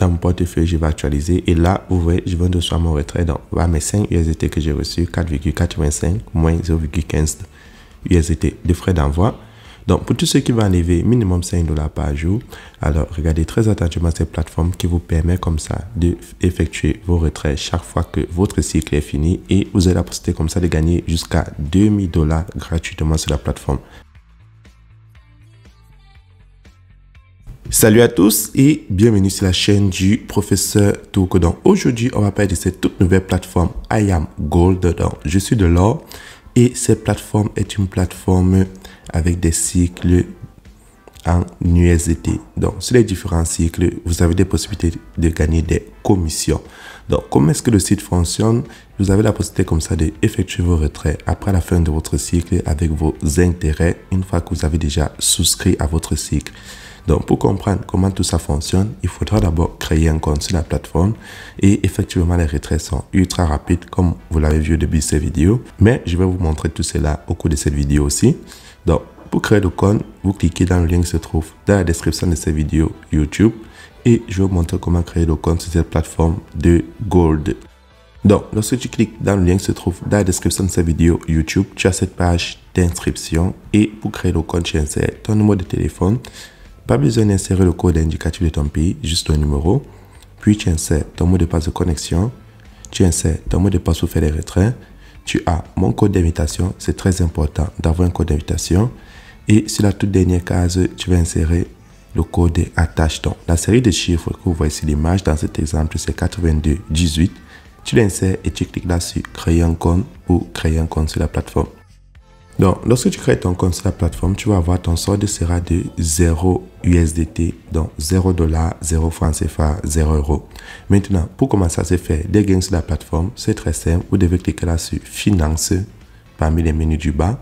dans mon portefeuille, je vais actualiser. Et là, vous voyez, je viens de recevoir mon retrait. Donc, voilà mes 5 USDT que j'ai reçus, 4,85 moins 0,15 USDT de frais d'envoi. Donc, pour tous ceux qui vont enlever minimum 5 $ par jour, alors regardez très attentivement cette plateforme qui vous permet comme ça d'effectuer vos retraits chaque fois que votre cycle est fini et vous avez la possibilité comme ça de gagner jusqu'à 2000 $ gratuitement sur la plateforme. Salut à tous et bienvenue sur la chaîne du professeur Tooko. Donc aujourd'hui, on va parler de cette toute nouvelle plateforme I Am Gold. Donc, je suis de l'or et cette plateforme est une plateforme avec des cycles en USDT. Donc, sur les différents cycles, vous avez des possibilités de gagner des commissions. Donc, comment est-ce que le site fonctionne? Vous avez la possibilité comme ça d'effectuer vos retraits après la fin de votre cycle avec vos intérêts une fois que vous avez déjà souscrit à votre cycle. Donc, pour comprendre comment tout ça fonctionne, il faudra d'abord créer un compte sur la plateforme et effectivement, les retraits sont ultra rapides comme vous l'avez vu au début de cette vidéo. Mais je vais vous montrer tout cela au cours de cette vidéo aussi. Donc, pour créer le compte, vous cliquez dans le lien qui se trouve dans la description de cette vidéo YouTube et je vais vous montrer comment créer le compte sur cette plateforme de Gold. Donc, lorsque tu cliques dans le lien qui se trouve dans la description de cette vidéo YouTube, tu as cette page d'inscription et pour créer le compte, tu insères ton numéro de téléphone. Pas besoin d'insérer le code indicatif de ton pays, juste un numéro. Puis tu insères ton mot de passe de connexion. Tu insères ton mot de passe pour faire les retraits. Tu as mon code d'invitation. C'est très important d'avoir un code d'invitation. Et sur la toute dernière case, tu vas insérer le code attache. Donc, la série de chiffres que vous voyez sur l'image, dans cet exemple, c'est 8218. Tu l'insères et tu cliques là sur créer un compte pour créer un compte sur la plateforme. Donc, lorsque tu crées ton compte sur la plateforme, tu vas avoir ton solde sera de 0 USDT, donc 0 $, 0 francs CFA, 0 €. Maintenant, pour commencer à se faire des gains sur la plateforme, c'est très simple. Vous devez cliquer là sur Finance parmi les menus du bas.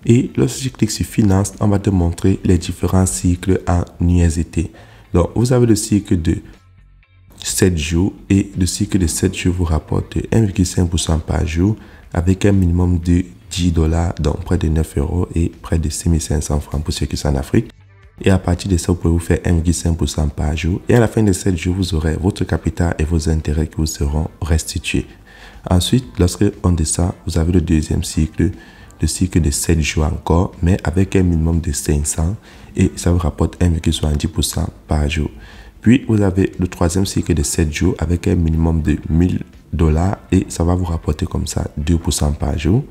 Et lorsque tu cliques sur Finance, on va te montrer les différents cycles en USDT. Donc, vous avez le cycle de 7 jours et le cycle de 7 jours vous rapporte 1,5% par jour avec un minimum de 10 $, donc près de 9 € et près de 6500 francs pour ceux qui sont en Afrique. Et à partir de ça, vous pouvez vous faire 1,5% par jour. Et à la fin de 7 jours, vous aurez votre capital et vos intérêts qui vous seront restitués. Ensuite, lorsque on descend, vous avez le deuxième cycle, le cycle de 7 jours encore, mais avec un minimum de 500 et ça vous rapporte 1,70% par jour. Puis, vous avez le troisième cycle de 7 jours avec un minimum de 1000 $ et ça va vous rapporter comme ça 2% par jour.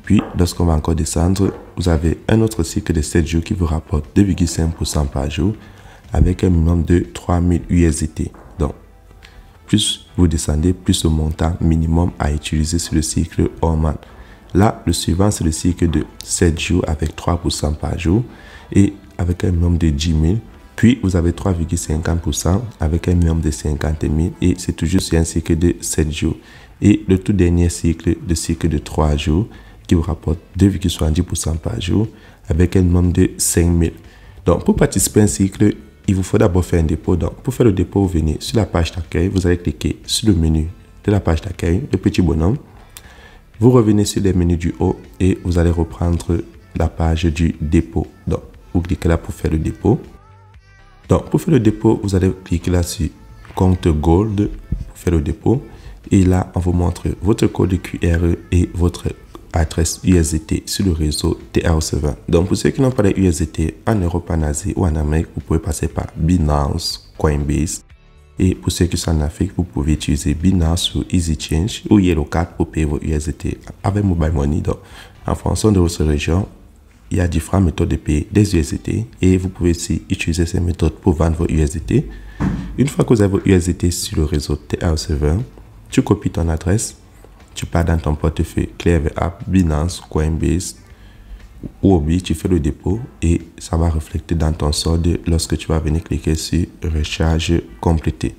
Puis, lorsqu'on va encore descendre, vous avez un autre cycle de 7 jours qui vous rapporte 2,5% par jour avec un minimum de 3000 USDT. Donc, plus vous descendez, plus le montant minimum à utiliser sur le cycle Orman. Là, le suivant, c'est le cycle de 7 jours avec 3% par jour et avec un minimum de 10 000. Puis, vous avez 3,50% avec un minimum de 50 000 et c'est toujours sur un cycle de 7 jours. Et le tout dernier cycle, le cycle de 3 jours, qui vous rapporte 2,70% par jour avec un minimum de 5 000. Donc, pour participer à un cycle, il vous faut d'abord faire un dépôt. Donc, pour faire le dépôt, vous venez sur la page d'accueil. Vous allez cliquer sur le menu de la page d'accueil, le petit bonhomme. Vous revenez sur les menus du haut et vous allez reprendre la page du dépôt. Donc, vous cliquez là pour faire le dépôt. Donc, pour faire le dépôt, vous allez cliquer là sur compte Gold pour faire le dépôt. Et là, on vous montre votre code QR et votre adresse USDT sur le réseau TRC20. Donc, pour ceux qui n'ont pas les USDT en Europe, en Asie ou en Amérique, vous pouvez passer par Binance, Coinbase. Et pour ceux qui sont en Afrique, vous pouvez utiliser Binance ou EasyChange ou YellowCard pour payer vos USDT avec Mobile Money. Donc, en fonction de votre région, il y a différentes méthodes de payer des USDT et vous pouvez aussi utiliser ces méthodes pour vendre vos USDT. Une fois que vous avez vos USDT sur le réseau TRC20, tu copies ton adresse. Tu pars dans ton portefeuille Clever App, Binance, Coinbase ou Obi, tu fais le dépôt et ça va refléter dans ton solde lorsque tu vas venir cliquer sur recharge complété.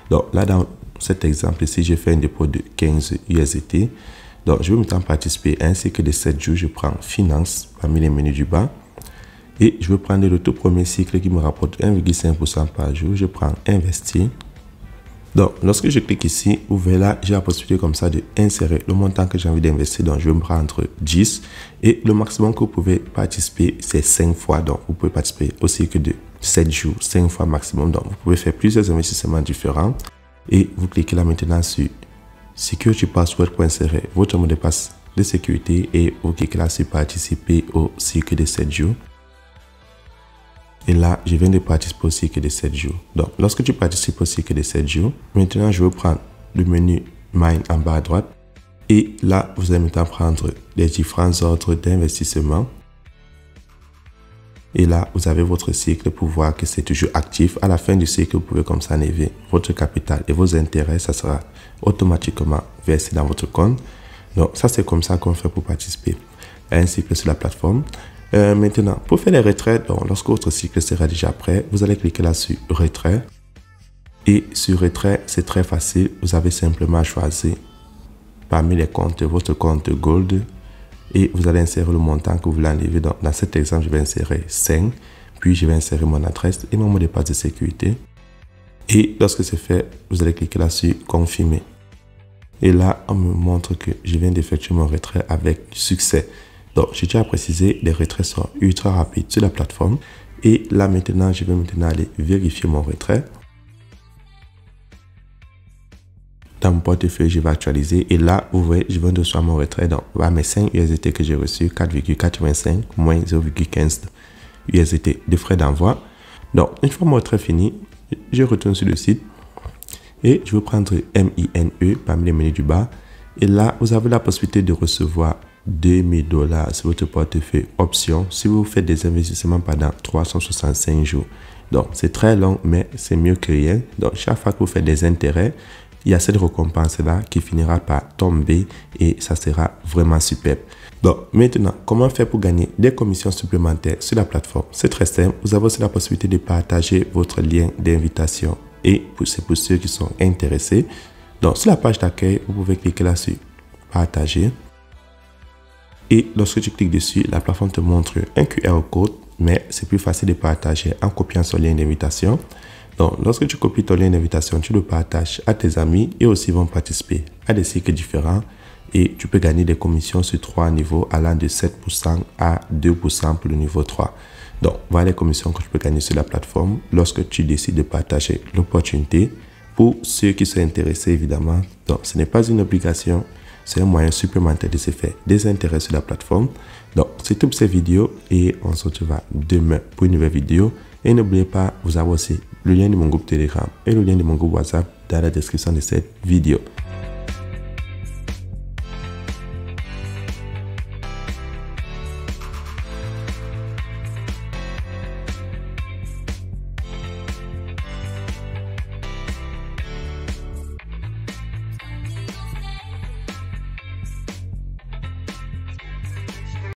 Donc là, dans cet exemple ici, j'ai fait un dépôt de 15 USDT. Donc je vais maintenant participer à un cycle de 7 jours. Je prends Finance parmi les menus du bas et je vais prendre le tout premier cycle qui me rapporte 1,5% par jour. Je prends Investir. Donc, lorsque je clique ici, vous verrez là, j'ai la possibilité comme ça d'insérer le montant que j'ai envie d'investir. Donc, je vais me prendre 10 et le maximum que vous pouvez participer, c'est 5 fois. Donc, vous pouvez participer au cycle de 7 jours, 5 fois maximum. Donc, vous pouvez faire plusieurs investissements différents. Et vous cliquez là maintenant sur Security Password pour insérer votre mot de passe de sécurité et vous cliquez là sur participer au cycle de 7 jours. Et là, je viens de participer au cycle de 7 jours. Donc, lorsque tu participes au cycle de 7 jours, maintenant, je vais prendre le menu Mine en bas à droite. Et là, vous allez maintenant prendre les différents ordres d'investissement. Et là, vous avez votre cycle pour voir que c'est toujours actif. À la fin du cycle, vous pouvez comme ça enlever votre capital et vos intérêts. Ça sera automatiquement versé dans votre compte. Donc, ça, c'est comme ça qu'on fait pour participer à un cycle sur la plateforme. Maintenant, pour faire les retraits, donc, lorsque votre cycle sera déjà prêt, vous allez cliquer là sur retrait. Et sur retrait, c'est très facile. Vous avez simplement à choisir parmi les comptes votre compte Gold. Et vous allez insérer le montant que vous voulez enlever. Donc, dans cet exemple, je vais insérer 5. Puis, je vais insérer mon adresse et mon mot de passe de sécurité. Et lorsque c'est fait, vous allez cliquer là sur confirmer. Et là, on me montre que je viens d'effectuer mon retrait avec succès. Donc, je tiens à préciser, les retraits sont ultra rapides sur la plateforme. Et là, maintenant, je vais maintenant aller vérifier mon retrait. Dans mon portefeuille, je vais actualiser. Et là, vous voyez, je viens de recevoir mon retrait. Donc, voilà mes 5 USDT que j'ai reçus, 4,85 moins 0,15 USDT de frais d'envoi. Donc, une fois mon retrait fini, je retourne sur le site. Et je vais prendre MINE parmi les menus du bas. Et là, vous avez la possibilité de recevoir $2000 sur votre portefeuille option si vous faites des investissements pendant 365 jours. Donc, c'est très long, mais c'est mieux que rien. Donc, chaque fois que vous faites des intérêts, il y a cette récompense-là qui finira par tomber et ça sera vraiment superbe. Donc, maintenant, comment faire pour gagner des commissions supplémentaires sur la plateforme? C'est très simple. Vous avez aussi la possibilité de partager votre lien d'invitation. Et c'est pour ceux qui sont intéressés. Donc, sur la page d'accueil, vous pouvez cliquer là sur partager. Et lorsque tu cliques dessus, la plateforme te montre un QR code, mais c'est plus facile de partager en copiant son lien d'invitation. Donc, lorsque tu copies ton lien d'invitation, tu le partages à tes amis et aussi vont participer à des cycles différents. Et tu peux gagner des commissions sur 3 niveaux allant de 7% à 2% pour le niveau 3. Donc, voilà les commissions que tu peux gagner sur la plateforme lorsque tu décides de partager l'opportunité. Pour ceux qui sont intéressés, évidemment, donc ce n'est pas une obligation, c'est un moyen supplémentaire de se faire des intérêts sur la plateforme. Donc, c'est tout pour cette vidéo et on se retrouve demain pour une nouvelle vidéo. Et n'oubliez pas, vous avez aussi le lien de mon groupe Telegram et le lien de mon groupe WhatsApp dans la description de cette vidéo.